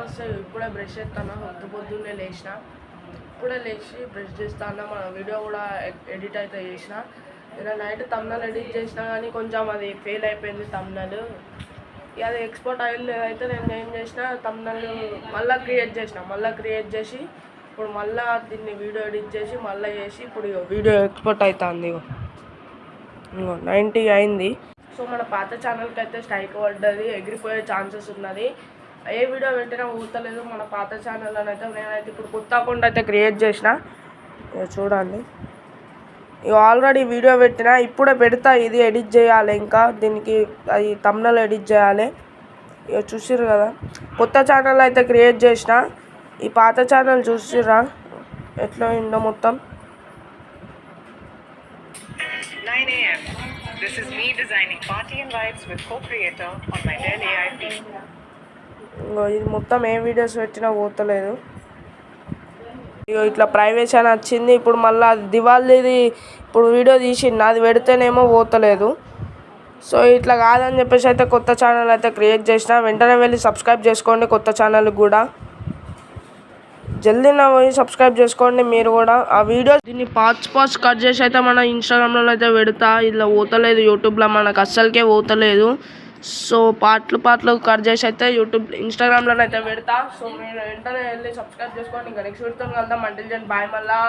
నమస్తే. ఇప్పుడే బ్రష్ చేస్తాను, పొద్దున్నే లేచిన. ఇప్పుడే లేచి బ్రష్ చేస్తాను. మన వీడియో కూడా ఎడిట్ అయితే చేసిన. ఇలా నైట్ తమ్నెల్ ఎడిట్ చేసినా కానీ కొంచెం అది ఫెయిల్ అయిపోయింది తమ్నెల్. అది ఎక్స్పోర్ట్ అయితే నేను ఏం చేసిన, తమ్నెల్ మళ్ళీ క్రియేట్ చేసి ఇప్పుడు మళ్ళీ దీన్ని వీడియో ఎడిట్ చేసి మళ్ళీ చేసి ఇప్పుడు వీడియో ఎక్స్పోర్ట్ అవుతుంది. ఇంకో 90 అయింది. సో మన పాత ఛానల్కి అయితే స్ట్రైక్ పడ్డది, ఎగిరిపోయే ఛాన్సెస్ ఉన్నది. ఏ వీడియో పెట్టినా ఊతలేదు మన పాత ఛానల్లో అయితే. నేనైతే ఇప్పుడు కొత్త అకౌంట్ అయితే క్రియేట్ చేసిన, చూడండి. ఇక ఆల్రెడీ వీడియో పెట్టిన, ఇప్పుడే పెడతా. ఇది ఎడిట్ చేయాలి, ఇంకా దీనికి అది తమ్నెల్ ఎడిట్ చేయాలి. ఇక చూసిర్రు కదా, కొత్త ఛానల్ అయితే క్రియేట్ చేసిన. ఈ పాత ఛానల్ చూసిర్రా ఎట్లా అయిందో మొత్తం. 9 AM. This is me designing party invites with co-creator on my Dell AI feed. ఇది మొత్తం ఏ వీడియోస్ పెట్టినా పోతలేదు. ఇగో ఇట్లా ప్రైవేసీ అని వచ్చింది. ఇప్పుడు మళ్ళీ అది దివాళీది ఇప్పుడు వీడియో తీసింది, అది పెడితేనేమో పోతలేదు. సో ఇట్లా కాదని చెప్పేసి అయితే కొత్త ఛానల్ అయితే క్రియేట్ చేసిన. వెంటనే వెళ్ళి సబ్స్క్రైబ్ చేసుకోండి కొత్త ఛానల్కి కూడా. జల్దీ పోయి సబ్స్క్రైబ్ చేసుకోండి మీరు కూడా. ఆ వీడియో దీన్ని పార్ట్స్ కట్ చేసి అయితే మన ఇన్స్టాగ్రామ్లో అయితే పెడతా. ఇలా పోతలేదు యూట్యూబ్లో, మనకు అస్సలకే పోతలేదు. సో పార్ట్లు కట్ చేసి అయితే ఇన్స్టాగ్రామ్లో అయితే పెడతా. సో మీరు వెంటనే వెళ్ళి సబ్స్క్రైబ్ చేసుకోండి. ఇంకా నెక్స్ట్ వీడియోతో కలుద్దాం. Until then bye. మళ్ళా